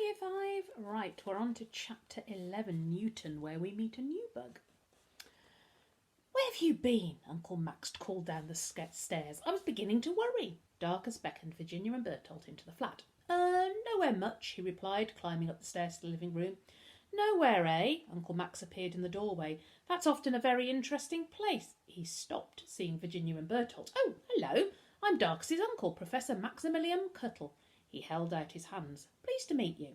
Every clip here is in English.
Year 5. Right, we're on to Chapter 11, Newton, where we meet a new bug. Where have you been? Uncle Max called down the stairs. I was beginning to worry. Darcus beckoned Virginia and Bertolt into the flat. Nowhere much, he replied, climbing up the stairs to the living room. Nowhere, eh? Uncle Max appeared in the doorway. That's often a very interesting place. He stopped, seeing Virginia and Bertolt. Oh, hello. I'm Darcus's uncle, Professor Maximilian Cuttle. He held out his hands. Pleased to meet you.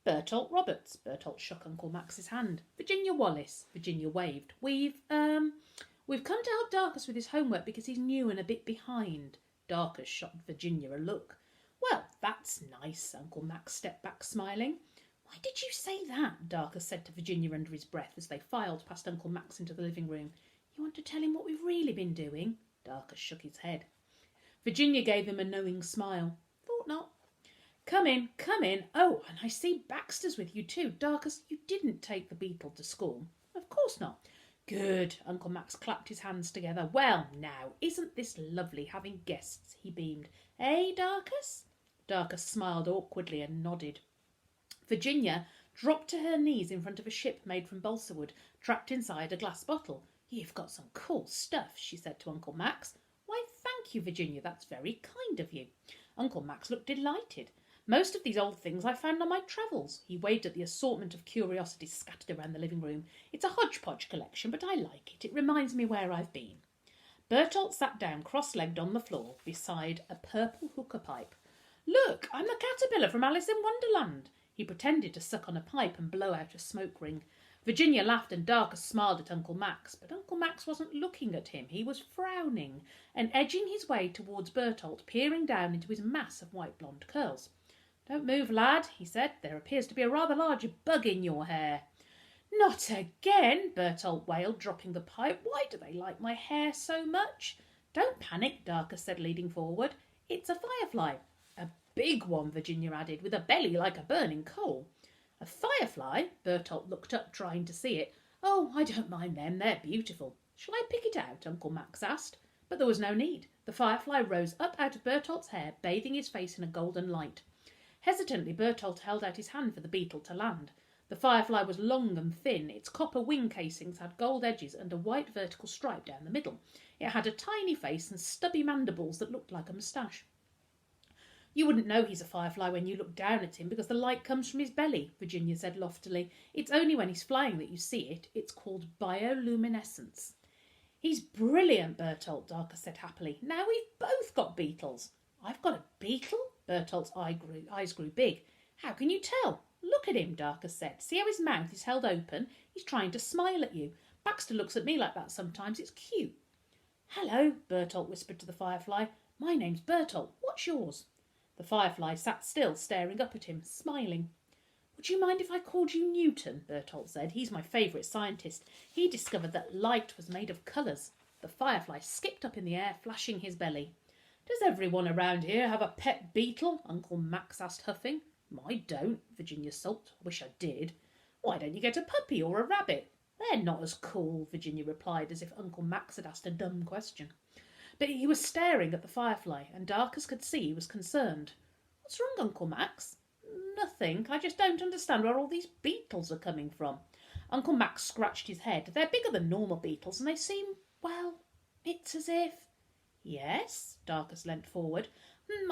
Bertolt Roberts. Bertolt shook Uncle Max's hand. Virginia Wallace. Virginia waved. We've come to help Darcus with his homework because he's new and a bit behind. Darcus shot Virginia a look. Well, that's nice. Uncle Max stepped back, smiling. Why did you say that? Darcus said to Virginia under his breath as they filed past Uncle Max into the living room. You want to tell him what we've really been doing? Darcus shook his head. Virginia gave him a knowing smile. Thought not. Come in, come in. Oh, and I see Baxter's with you too. Darcus, you didn't take the beetle to school. Of course not. Good. Uncle Max clapped his hands together. Well, now, isn't this lovely having guests? He beamed. Eh, Darcus? Darcus smiled awkwardly and nodded. Virginia dropped to her knees in front of a ship made from balsa wood, trapped inside a glass bottle. You've got some cool stuff, she said to Uncle Max. Why, thank you, Virginia. That's very kind of you. Uncle Max looked delighted. Most of these old things I found on my travels. He waved at the assortment of curiosities scattered around the living room. It's a hodgepodge collection, but I like it. It reminds me where I've been. Bertolt sat down cross-legged on the floor beside a purple hookah pipe. Look, I'm the caterpillar from Alice in Wonderland. He pretended to suck on a pipe and blow out a smoke ring. Virginia laughed and Darcus smiled at Uncle Max, but Uncle Max wasn't looking at him. He was frowning and edging his way towards Bertolt, peering down into his mass of white blonde curls. Don't move, lad, he said. There appears to be a rather large bug in your hair. Not again, Bertolt wailed, dropping the pipe. Why do they like my hair so much? Don't panic, Darcus said, leading forward. It's a firefly. A big one, Virginia added, with a belly like a burning coal. A firefly? Bertolt looked up, trying to see it. Oh, I don't mind them. They're beautiful. Shall I pick it out? Uncle Max asked. But there was no need. The firefly rose up out of Bertolt's hair, bathing his face in a golden light. Hesitantly, Bertolt held out his hand for the beetle to land. The firefly was long and thin. Its copper wing casings had gold edges and a white vertical stripe down the middle. It had a tiny face and stubby mandibles that looked like a moustache. You wouldn't know he's a firefly when you look down at him because the light comes from his belly, Virginia said loftily. It's only when he's flying that you see it. It's called bioluminescence. He's brilliant, Bertolt, Darcus said happily. Now we've both got beetles. I've got a beetle? Bertolt's eyes grew big. How can you tell? Look at him, Darcus said. See how his mouth is held open? He's trying to smile at you. Baxter looks at me like that sometimes. It's cute. Hello, Bertolt whispered to the firefly. My name's Bertolt. What's yours? The firefly sat still, staring up at him, smiling. Would you mind if I called you Newton? Bertolt said. He's my favourite scientist. He discovered that light was made of colours. The firefly skipped up in the air, flashing his belly. Does everyone around here have a pet beetle? Uncle Max asked, huffing. I don't, Virginia sulked. I wish I did. Why don't you get a puppy or a rabbit? They're not as cool, Virginia replied, as if Uncle Max had asked a dumb question. But he was staring at the firefly, and Darcus could see he was concerned. What's wrong, Uncle Max? Nothing. I just don't understand where all these beetles are coming from. Uncle Max scratched his head. They're bigger than normal beetles, and they seem, well, it's as if... Yes? Darcus leant forward.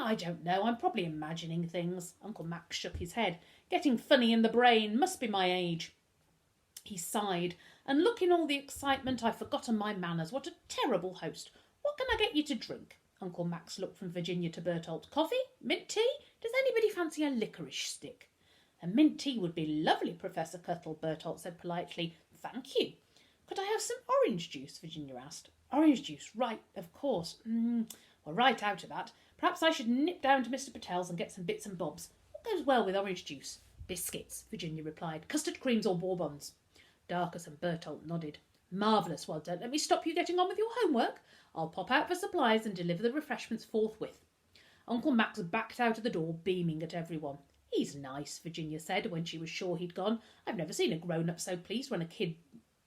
I don't know. I'm probably imagining things. Uncle Max shook his head. Getting funny in the brain. Must be my age. He sighed. And look, in all the excitement, I've forgotten my manners. What a terrible host. What can I get you to drink? Uncle Max looked from Virginia to Bertolt. Coffee? Mint tea? Does anybody fancy a licorice stick? A mint tea would be lovely, Professor Cuttle, Bertolt said politely. Thank you. Could I have some orange juice? Virginia asked. Orange juice, right, of course. Well, right out of that. Perhaps I should nip down to Mr. Patel's and get some bits and bobs. What goes well with orange juice? Biscuits, Virginia replied. Custard creams or bourbons? Darcus and Bertolt nodded. Marvellous. Well, don't let me stop you getting on with your homework. I'll pop out for supplies and deliver the refreshments forthwith. Uncle Max backed out of the door, beaming at everyone. He's nice, Virginia said when she was sure he'd gone. I've never seen a grown-up so pleased when a kid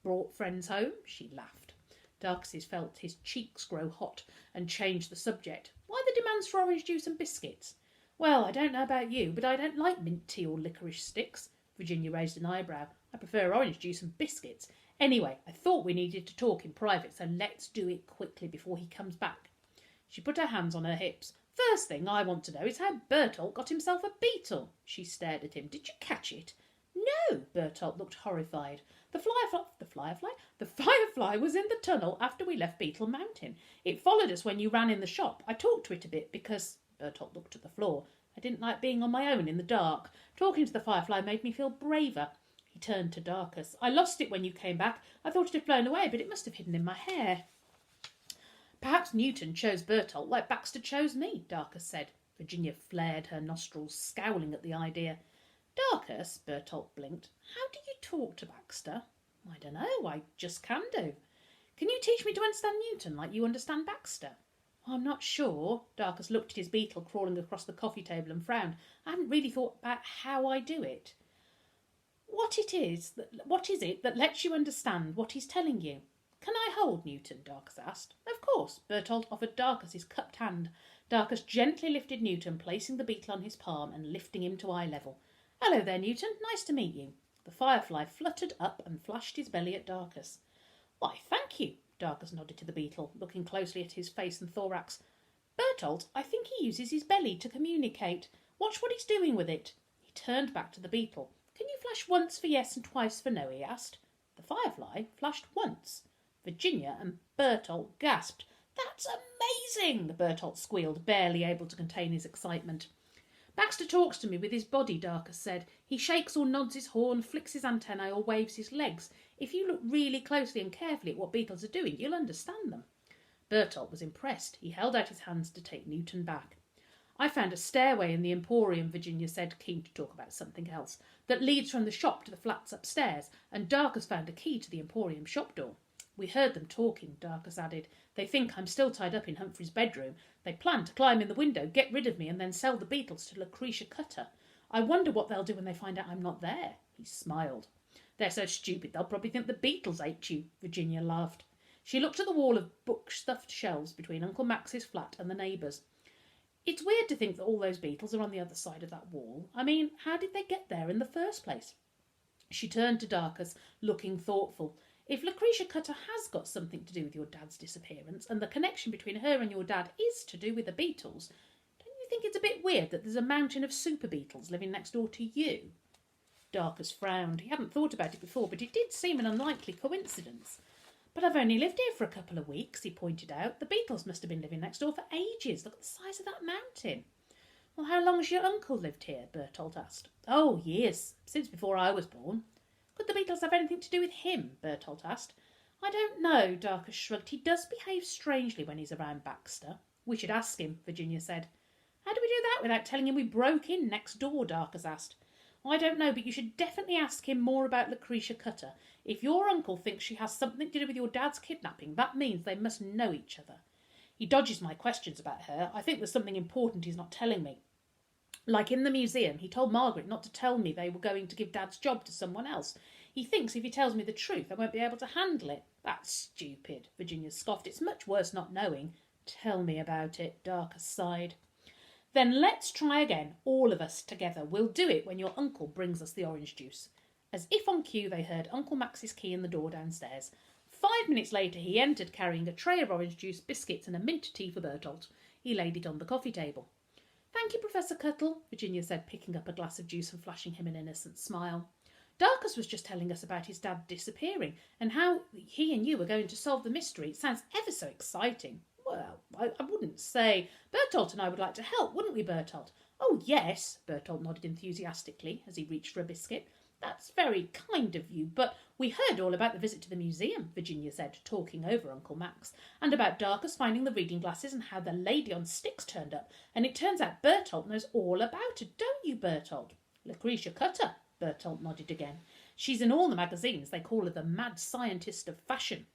brought friends home. She laughed. Darcus felt his cheeks grow hot and changed the subject. Why the demands for orange juice and biscuits? Well, I don't know about you, but I don't like mint tea or licorice sticks. Virginia raised an eyebrow. I prefer orange juice and biscuits. Anyway, I thought we needed to talk in private, so let's do it quickly before he comes back. She put her hands on her hips. First thing I want to know is how Bertolt got himself a beetle. She stared at him. Did you catch it? No, Bertolt looked horrified. The firefly was in the tunnel after we left Beetle Mountain. It followed us when you ran in the shop. I talked to it a bit because, Bertolt looked at the floor, I didn't like being on my own in the dark. Talking to the firefly made me feel braver. He turned to Darkus. I lost it when you came back. I thought it had flown away, but it must have hidden in my hair. Perhaps Newton chose Bertolt like Baxter chose me, Darkus said. Virginia flared her nostrils, scowling at the idea. Darkus, Bertolt blinked. How do you talk to Baxter? I don't know, I just can do. Can you teach me to understand Newton like you understand Baxter? I'm not sure. Darkus looked at his beetle crawling across the coffee table and frowned. I haven't really thought about how I do it. What is it that lets you understand what he's telling you? Can I hold Newton? Darkus asked. Of course. Bertolt offered Darkus his cupped hand. Darkus gently lifted Newton, placing the beetle on his palm and lifting him to eye level. Hello there, Newton. Nice to meet you. The firefly fluttered up and flashed his belly at Darkus. Why, thank you. Darkus nodded to the beetle, looking closely at his face and thorax. Bertolt, I think he uses his belly to communicate. Watch what he's doing with it. He turned back to the beetle. Can you flash once for yes and twice for no? He asked. The firefly flashed once. Virginia and Bertolt gasped. That's amazing, Bertolt squealed, barely able to contain his excitement. Baxter talks to me with his body, Darkus said. He shakes or nods his horn, flicks his antennae or waves his legs. If you look really closely and carefully at what beetles are doing, you'll understand them. Bertolt was impressed. He held out his hands to take Newton back. I found a stairway in the Emporium, Virginia said, keen to talk about something else, that leads from the shop to the flats upstairs, and Darkus found a key to the Emporium shop door. We heard them talking, Darkus added. They think I'm still tied up in Humphrey's bedroom. They plan to climb in the window, get rid of me, and then sell the beetles to Lucretia Cutter. I wonder what they'll do when they find out I'm not there. He smiled. They're so stupid they'll probably think the beetles ate you, Virginia laughed. She looked at the wall of book-stuffed shelves between Uncle Max's flat and the neighbours'. It's weird to think that all those beetles are on the other side of that wall. I mean, how did they get there in the first place? She turned to Darkus, looking thoughtful. If Lucretia Cutter has got something to do with your dad's disappearance, and the connection between her and your dad is to do with the beetles, don't you think it's a bit weird that there's a mountain of super beetles living next door to you? Darkus frowned. He hadn't thought about it before, but it did seem an unlikely coincidence. But I've only lived here for a couple of weeks, he pointed out. The beetles must have been living next door for ages. Look at the size of that mountain. Well, how long has your uncle lived here? Bertolt asked. Oh, years. Since before I was born. Could the beetles have anything to do with him? Bertolt asked. I don't know, Darkus shrugged. He does behave strangely when he's around Baxter. We should ask him, Virginia said. How do we do that without telling him we broke in next door? Darkus asked. I don't know, but you should definitely ask him more about Lucretia Cutter. If your uncle thinks she has something to do with your dad's kidnapping, that means they must know each other. He dodges my questions about her. I think there's something important he's not telling me. Like in the museum, he told Margaret not to tell me they were going to give Dad's job to someone else. He thinks if he tells me the truth, I won't be able to handle it. That's stupid, Virginia scoffed. It's much worse not knowing. Tell me about it, Darkus sighed. Then let's try again, all of us together. We'll do it when your uncle brings us the orange juice. As if on cue, they heard Uncle Max's key in the door downstairs. 5 minutes later, he entered carrying a tray of orange juice, biscuits and a mint tea for Bertolt. He laid it on the coffee table. Thank you, Professor Cuttle, Virginia said, picking up a glass of juice and flashing him an innocent smile. Darkus was just telling us about his dad disappearing and how he and you were going to solve the mystery. It sounds ever so exciting. Well, I wouldn't say. Bertolt and I would like to help, wouldn't we, Bertolt? Oh, yes, Bertolt nodded enthusiastically as he reached for a biscuit. That's very kind of you, but we heard all about the visit to the museum, Virginia said, talking over Uncle Max, and about Darkus finding the reading glasses and how the lady on sticks turned up, and it turns out Bertolt knows all about it, don't you, Bertolt? Lucretia Cutter, Bertolt nodded again. She's in all the magazines. They call her the mad scientist of fashion.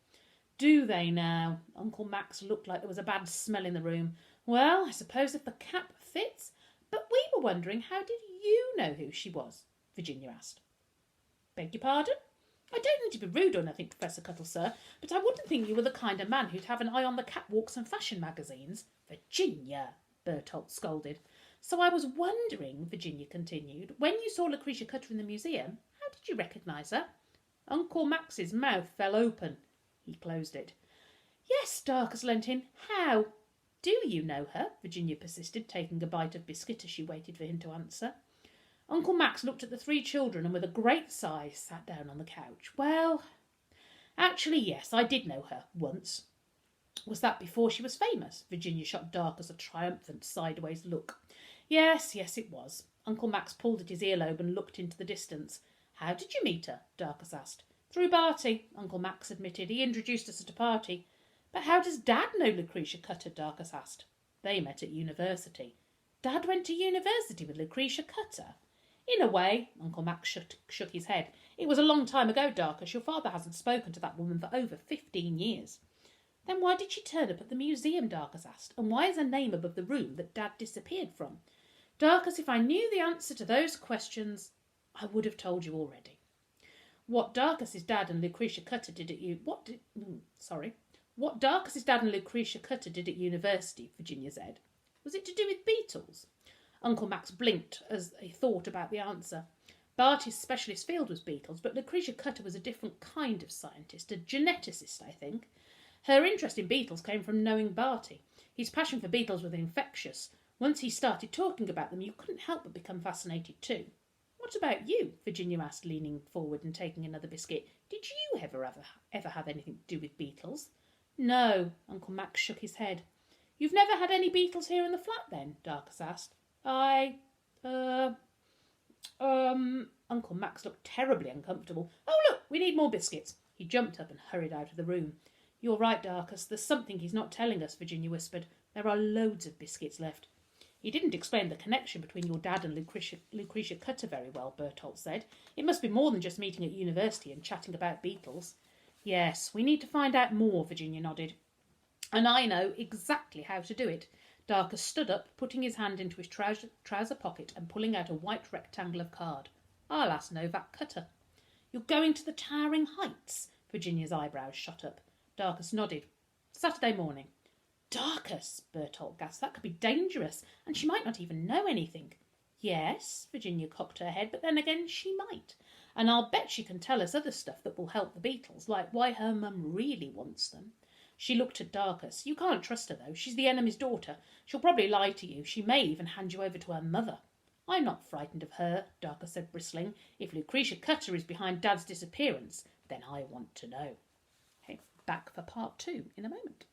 Do they now? Uncle Max looked like there was a bad smell in the room. Well, I suppose if the cap fits. But we were wondering, how did you know who she was? Virginia asked. Beg your pardon? I don't mean to be rude or nothing, Professor Cuttle, sir, but I wouldn't think you were the kind of man who'd have an eye on the catwalks and fashion magazines. Virginia, Bertolt scolded. So I was wondering, Virginia continued, when you saw Lucretia Cutter in the museum, how did you recognise her? Uncle Max's mouth fell open. He closed it. Yes, Darcus leant in. How? Do you know her? Virginia persisted, taking a bite of biscuit as she waited for him to answer. Uncle Max looked at the three children and with a great sigh sat down on the couch. Well, actually, yes, I did know her once. Was that before she was famous? Virginia shot Darcus a triumphant sideways look. Yes, it was. Uncle Max pulled at his earlobe and looked into the distance. How did you meet her? Darcus asked. Through Barty, Uncle Max admitted. He introduced us at a party. But how does Dad know Lucretia Cutter? Darcus asked. They met at university. Dad went to university with Lucretia Cutter? In a way, Uncle Max shook his head. It was a long time ago, Darcus. Your father hasn't spoken to that woman for over 15 years. Then why did she turn up at the museum? Darcus asked. And why is her name above the room that Dad disappeared from? Darcus, if I knew the answer to those questions, I would have told you already. What Darcus's dad and Lucretia Cutter did at What Darcus's dad and Lucretia Cutter did at university, Virginia said. Was it to do with beetles? Uncle Max blinked as he thought about the answer. Barty's specialist field was beetles, but Lucretia Cutter was a different kind of scientist, a geneticist, I think. Her interest in beetles came from knowing Barty. His passion for beetles was infectious. Once he started talking about them, you couldn't help but become fascinated too. What about you? Virginia asked, leaning forward and taking another biscuit. Did you ever have anything to do with beetles? No, Uncle Max shook his head. You've never had any beetles here in the flat then? Darcus asked. Uncle Max looked terribly uncomfortable. Oh, look, we need more biscuits. He jumped up and hurried out of the room. You're right, Darcus. There's something he's not telling us, Virginia whispered. There are loads of biscuits left. He didn't explain the connection between your dad and Lucretia Cutter very well, Bertolt said. It must be more than just meeting at university and chatting about beetles. Yes, we need to find out more, Virginia nodded. And I know exactly how to do it. Darcus stood up, putting his hand into his trouser pocket and pulling out a white rectangle of card. I'll ask Novak Cutter. You're going to the Towering Heights? Virginia's eyebrows shot up. Darcus nodded. Saturday morning. Darcus, Bertolt gasped. That could be dangerous, and she might not even know anything. Yes, Virginia cocked her head, but then again she might. And I'll bet she can tell us other stuff that will help the beetles, like why her mum really wants them. She looked at Darcus. You can't trust her, though. She's the enemy's daughter. She'll probably lie to you. She may even hand you over to her mother. I'm not frightened of her, Darcus said, bristling. If Lucretia Cutter is behind Dad's disappearance, then I want to know. Okay, back for part 2 in a moment.